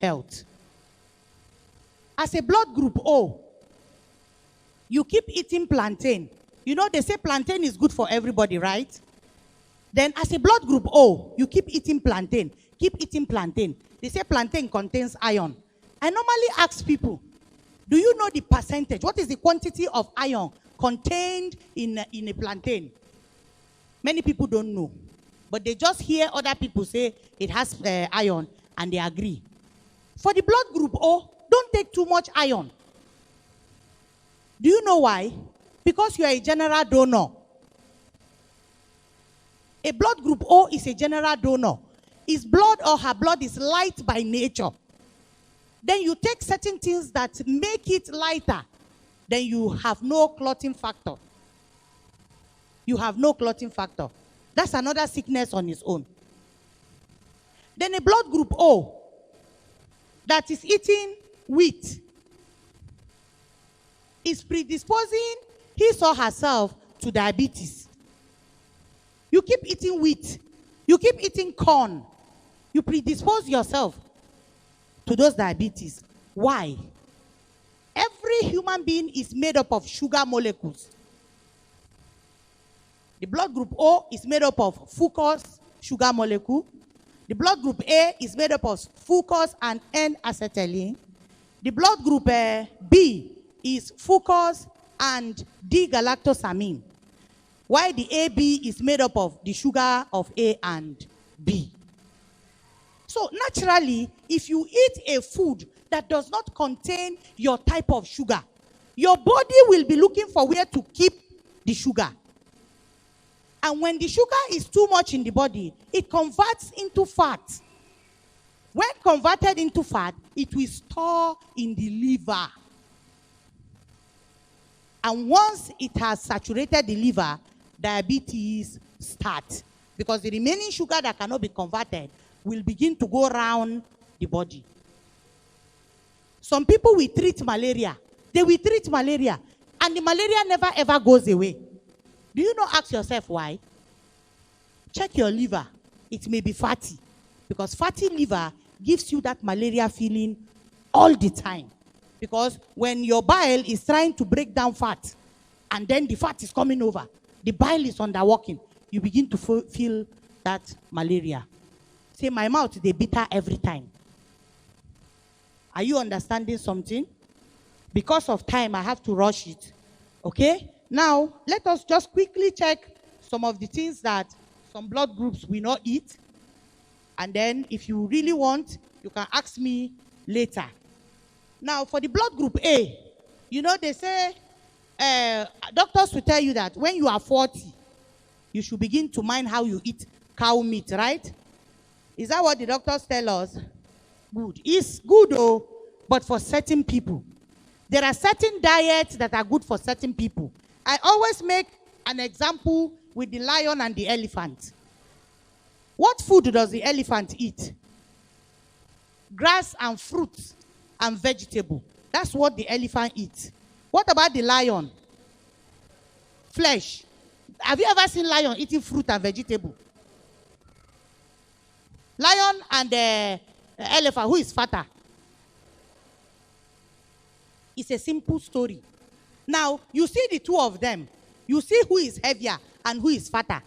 health. As a blood group O, you keep eating plantain. You know, they say plantain is good for everybody, right? Then as a blood group O, you keep eating plantain. Keep eating plantain. They say plantain contains iron. I normally ask people, do you know the percentage? What is the quantity of iron contained in a plantain? Many people don't know. But they just hear other people say it has iron and they agree. For the blood group O, don't take too much iron. Do you know why? Because you are a general donor. A blood group O is a general donor. His blood or her blood is light by nature. Then you take certain things that make it lighter. Then you have no clotting factor. You have no clotting factor. That's another sickness on its own. Then a blood group O that is eating wheat is predisposing his or herself to diabetes. You keep eating wheat. You keep eating corn. You predispose yourself to those diabetes. Why? Every human being is made up of sugar molecules. The blood group O is made up of fucose, sugar molecule. The blood group A is made up of fucose and N-acetylene. The blood group B is fucose and D-galactosamine. While the AB is made up of the sugar of A and B. So naturally, if you eat a food that does not contain your type of sugar, your body will be looking for where to keep the sugar. And when the sugar is too much in the body, it converts into fat. When converted into fat, it will store in the liver. And once it has saturated the liver, diabetes starts. Because the remaining sugar that cannot be converted will begin to go around the body. Some people will treat malaria. They will treat malaria. And the malaria never ever goes away. Do you not ask yourself why? Check your liver. It may be fatty. Because fatty liver gives you that malaria feeling all the time. Because when your bile is trying to break down fat, and then the fat is coming over, the bile is underworking, you begin to feel that malaria. Say, my mouth, they bitter every time. Are you understanding something? Because of time, I have to rush it. Okay? Now, let us just quickly check some of the things that some blood groups will not eat. And then, if you really want, you can ask me later. Now, for the blood group A, you know, they say, doctors will tell you that when you are 40, you should begin to mind how you eat cow meat, right? Is that what the doctors tell us? Good. It's good, though, but for certain people. There are certain diets that are good for certain people. I always make an example with the lion and the elephant. What food does the elephant eat? Grass and fruits and vegetable. That's what the elephant eats. What about the lion? Flesh. Have you ever seen lion eating fruit and vegetable? Lion and elephant, who is fatter? It's a simple story. Now, you see the two of them. You see who is heavier and who is fatter.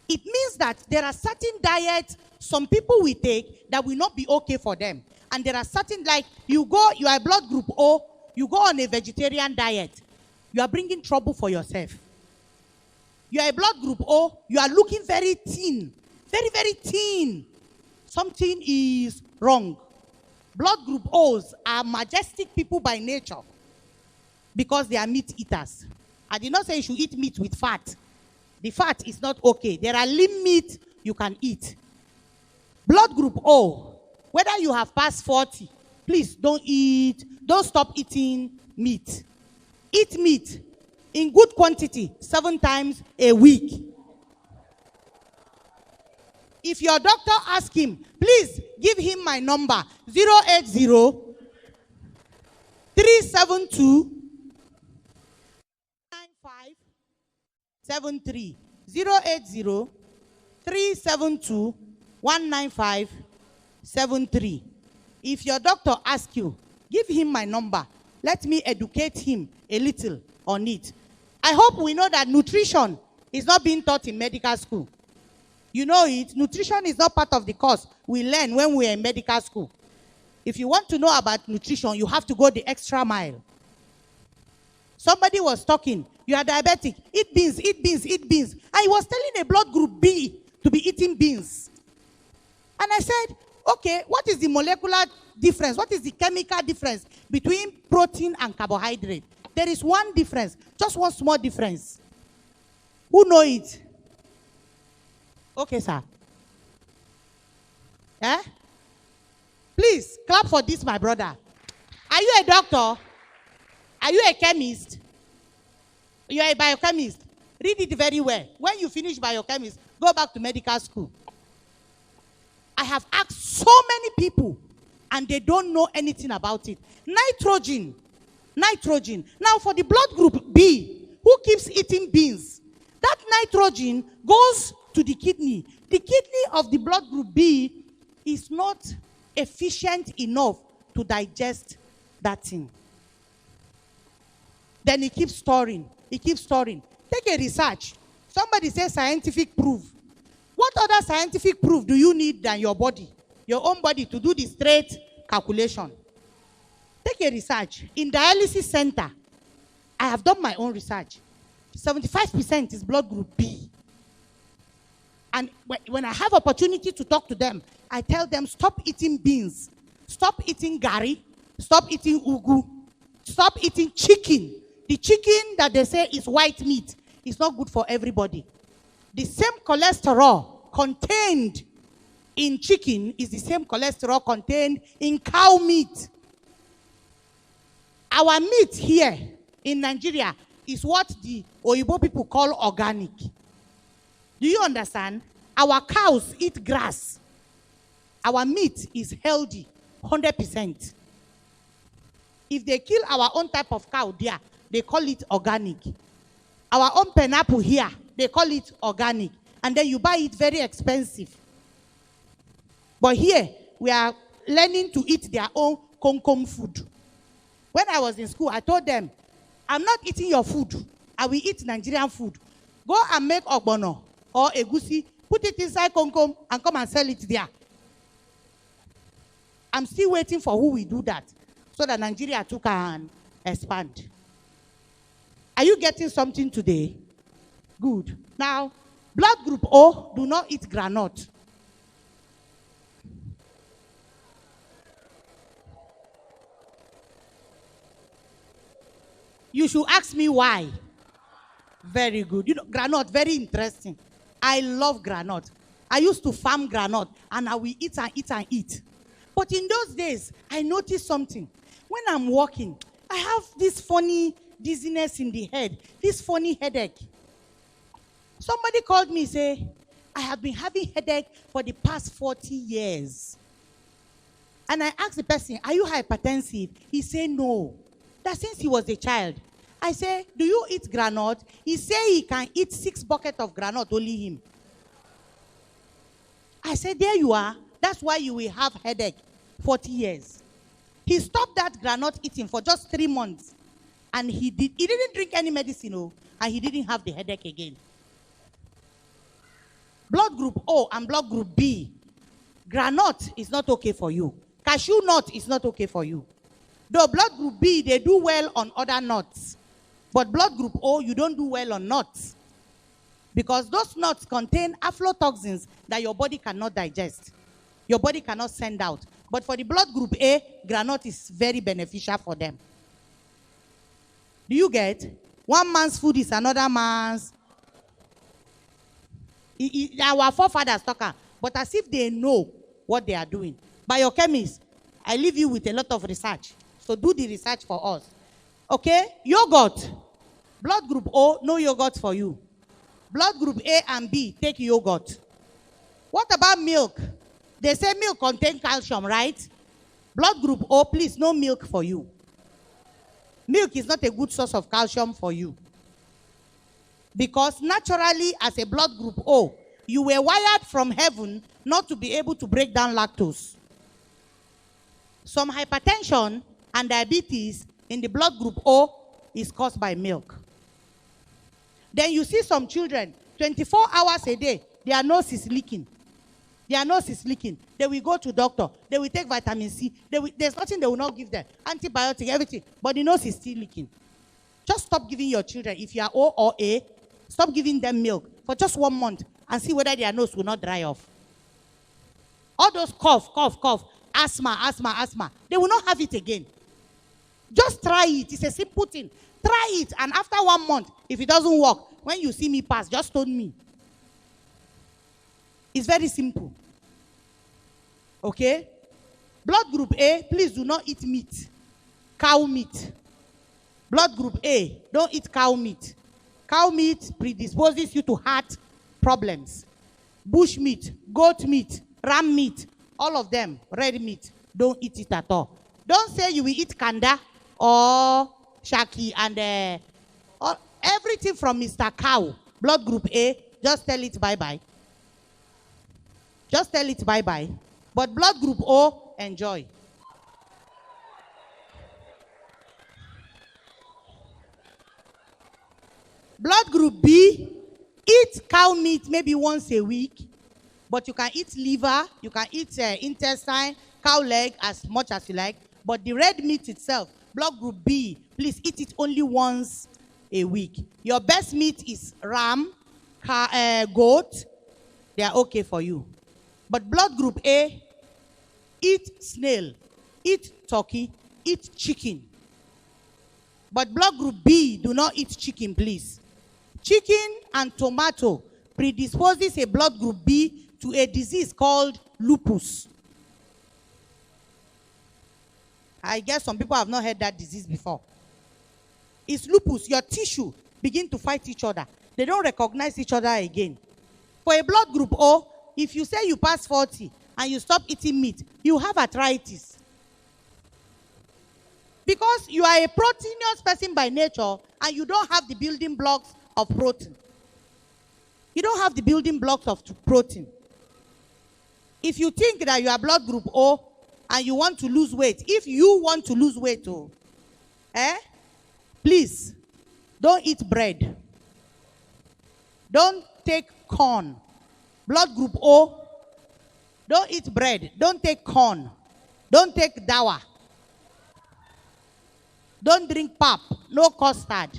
It means that there are certain diets some people will take that will not be okay for them. And there are certain, like, you are a blood group O, you go on a vegetarian diet. You are bringing trouble for yourself. You are a blood group O, you are looking very thin. Very, very thin. Something is wrong. Blood group O's are majestic people by nature because they are meat eaters. I did not say you should eat meat with fat. The fat is not okay. There are lean meat you can eat. Blood group O, whether you have passed 40, please don't stop eating meat. Eat meat in good quantity 7 times a week. If your doctor asks him, please give him my number, 080 372 9573. 080 372 19573. If your doctor asks you, give him my number. Let me educate him a little on it. I hope we know that nutrition is not being taught in medical school. You know it. Nutrition is not part of the course we learn when we are in medical school. If you want to know about nutrition, you have to go the extra mile. Somebody was talking, you are diabetic, eat beans, eat beans, eat beans. And he was telling a blood group B to be eating beans. And I said, okay, what is the molecular difference? What is the chemical difference between protein and carbohydrate? There is one difference, just one small difference. Who know it? Okay, sir. Eh? Please, clap for this, my brother. Are you a doctor? Are you a chemist? You are a biochemist. Read it very well. When you finish biochemist, go back to medical school. I have asked so many people, and they don't know anything about it. Nitrogen. Nitrogen. Now, for the blood group B, who keeps eating beans, that nitrogen goes to the kidney. The kidney of the blood group B is not efficient enough to digest that thing. Then it keeps storing. It keeps storing. Take a research. Somebody says scientific proof. What other scientific proof do you need than your body, your own body, to do the straight calculation? Take a research. In dialysis center, I have done my own research. 75% is blood group B. And when I have opportunity to talk to them, I tell them, stop eating beans, stop eating gari, stop eating ugu, stop eating chicken. The chicken that they say is white meat is not good for everybody. The same cholesterol contained in chicken is the same cholesterol contained in cow meat. Our meat here in Nigeria is what the Oyibo people call organic. Do you understand? Our cows eat grass. Our meat is healthy, 100%. If they kill our own type of cow there, they call it organic. Our own pineapple here, they call it organic. And then you buy it very expensive. But here, we are learning to eat their own konkom food. When I was in school, I told them, I'm not eating your food. I will eat Nigerian food. Go and make ogbono or egusi, put it inside konkom and come and sell it there. I'm still waiting for who will do that so that Nigeria too can expand. Are you getting something today? Good. Now, blood group O, do not eat granite. You should ask me why. Very good. You know, granite, very interesting. I love granite. I used to farm granite, and I will eat and eat and eat. But in those days, I noticed something. When I'm walking, I have this funny dizziness in the head, this funny headache. Somebody called me and said, I have been having headache for the past 40 years. And I asked the person, are you hypertensive? He said, no. That since he was a child. I said, do you eat granite? He said he can eat 6 buckets of granite, only him. I said, there you are. That's why you will have headache 40 years. He stopped that granite eating for just 3 months. And he didn't drink any medicine, and he didn't have the headache again. Blood group O and blood group B. Granite is not okay for you. Cashew nut is not okay for you. Though blood group B, they do well on other nuts. But blood group O, you don't do well on nuts. Because those nuts contain aflatoxins that your body cannot digest. Your body cannot send out. But for the blood group A, granite is very beneficial for them. Do you get? One man's food is another man's. Our forefathers talk, but as if they know what they are doing. Biochemists, I leave you with a lot of research. So do the research for us. Okay? Yogurt. Blood group O, no yogurt for you. Blood group A and B, take yogurt. What about milk? They say milk contains calcium, right? Blood group O, please, no milk for you. Milk is not a good source of calcium for you. Because naturally, as a blood group O, you were wired from heaven not to be able to break down lactose. Some hypertension and diabetes in the blood group O is caused by milk. Then you see some children, 24 hours a day, their nose is leaking. Their nose is leaking. They will go to doctor. They will take vitamin C. There's nothing they will not give them. Antibiotic, everything. But the nose is still leaking. Just stop giving your children, if you are O or A, stop giving them milk for just 1 month and see whether their nose will not dry off. All those cough, asthma, they will not have it again. Just try it. It's a simple thing. Try it, and after 1 month, if it doesn't work, when you see me pass, just stone me. It's very simple. Okay? Blood group A, please do not eat meat. Cow meat. Blood group A, don't eat cow meat. Cow meat predisposes you to heart problems. Bush meat, goat meat, ram meat, all of them, red meat, don't eat it at all. Don't say you will eat kanda or shaki and everything from Mr. Cow, blood group A, just tell it bye-bye. Just tell it bye-bye. But blood group O, enjoy. Blood group B, eat cow meat maybe once a week, but you can eat liver, you can eat intestine, cow leg as much as you like, but the red meat itself, blood group B, please eat it only once a week. Your best meat is ram, goat, they are okay for you. But blood group A, eat snail, eat turkey, eat chicken. But blood group B, do not eat chicken, please. Chicken and tomato predisposes a blood group B to a disease called lupus. I guess some people have not heard that disease before. It's lupus. Your tissue begin to fight each other. They don't recognize each other again. For a blood group O, if you say you pass 40 and you stop eating meat, you have arthritis. Because you are a proteinous person by nature and you don't have the building blocks of protein. You don't have the building blocks of protein. If you think that you are blood group O and you want to lose weight, if you want to lose weight, please, don't eat bread. Don't take corn. Blood group O, don't eat bread. Don't take corn. Don't take dawa. Don't drink pap. No custard.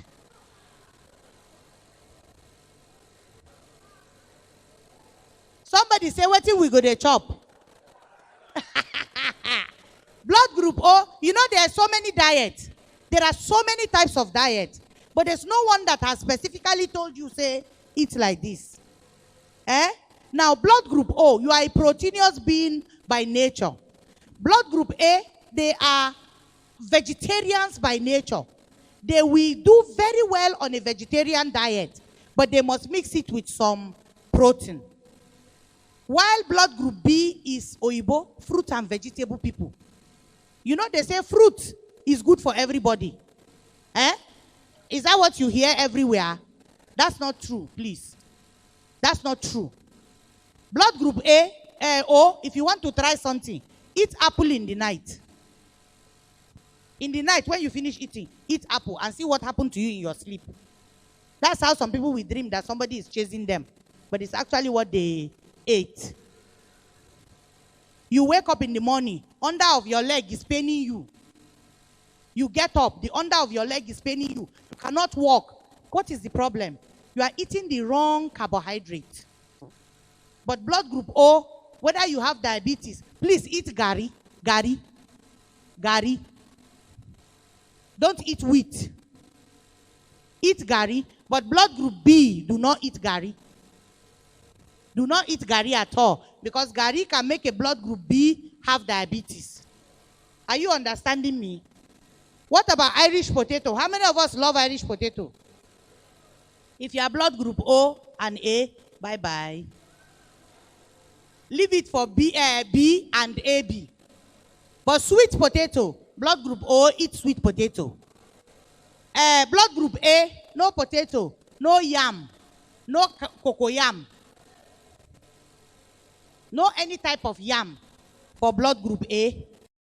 Somebody say, what if we go to chop? Blood group O, you know there are so many diets. There are so many types of diet. But there's no one that has specifically told you, say, eat like this. Now, blood group O, you are a proteinous being by nature. Blood group A, they are vegetarians by nature. They will do very well on a vegetarian diet, but they must mix it with some protein. While blood group B is Oyibo, fruit and vegetable people. You know, they say fruit is good for everybody. Is that what you hear everywhere? That's not true, please. That's not true. Blood group O, if you want to try something, eat apple in the night. In the night, when you finish eating, eat apple and see what happened to you in your sleep. That's how some people will dream that somebody is chasing them. But it's actually what they ate. You wake up in the morning, under of your leg is paining you. You get up, the under of your leg is paining you. You cannot walk. What is the problem? You are eating the wrong carbohydrate. But blood group O, whether you have diabetes, please eat gari. Don't eat wheat. Eat gari. But blood group B, do not eat gari. Do not eat gari at all. Because gari can make a blood group B have diabetes. Are you understanding me? What about Irish potato? How many of us love Irish potato? If you are blood group O and A, bye-bye. Leave it for B and AB. But sweet potato, blood group O, eat sweet potato. Blood group A, no potato, no yam, no cocoyam. No any type of yam for blood group A.